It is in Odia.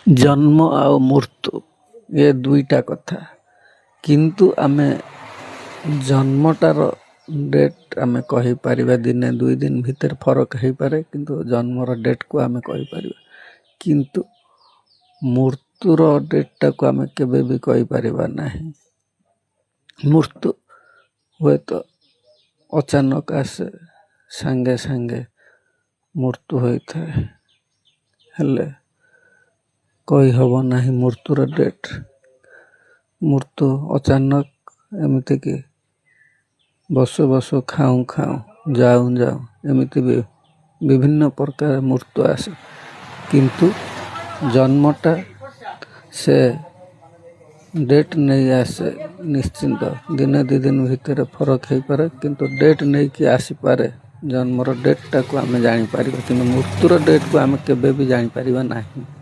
ଜନ୍ମ ଆଉ ମୃତ୍ୟୁ ଏ ଦୁଇଟା କଥା। କିନ୍ତୁ ଆମେ ଜନ୍ମଟାର ଡେଟ୍ ଆମେ କହିପାରିବା, ଦିନେ ଦୁଇ ଦିନ ଭିତରେ ଫରକ ହେଇପାରେ, କିନ୍ତୁ ଜନ୍ମର ଡେଟ୍କୁ ଆମେ କହିପାରିବା। କିନ୍ତୁ ମୃତ୍ୟୁର ଡେଟ୍ଟାକୁ ଆମେ କେବେ ବି କହିପାରିବା ନାହିଁ। ମୃତ୍ୟୁ ହୁଏତ ଅଚାନକ ଆସେ, ସାଙ୍ଗେ ସାଙ୍ଗେ ମୃତ୍ୟୁ ହୋଇଥାଏ, ହେଲେ କହିହବ ନାହିଁ ମୃତ୍ୟୁର ଡେଟ୍। ମୃତ୍ୟୁ ଅଚାନକ ଏମିତିକି ବସୁ ବସୁ ଖାଉଁ ଖାଉଁ ଯାଉଁ ଯାଉଁ ଏମିତି ବି ବିଭିନ୍ନ ପ୍ରକାର ମୃତ୍ୟୁ ଆସେ। କିନ୍ତୁ ଜନ୍ମଟା ସେ ଡେଟ୍ ନେଇ ଆସେ ନିଶ୍ଚିନ୍ତ। ଦିନେ ଦୁଇ ଦିନ ଭିତରେ ଫରକ ହେଇପାରେ, କିନ୍ତୁ ଡେଟ୍ ନେଇକି ଆସିପାରେ। ଜନ୍ମର ଡେଟ୍ଟାକୁ ଆମେ ଜାଣିପାରିବା, କିନ୍ତୁ ମୃତ୍ୟୁର ଡେଟ୍କୁ ଆମେ କେବେ ବି ଜାଣିପାରିବା ନାହିଁ।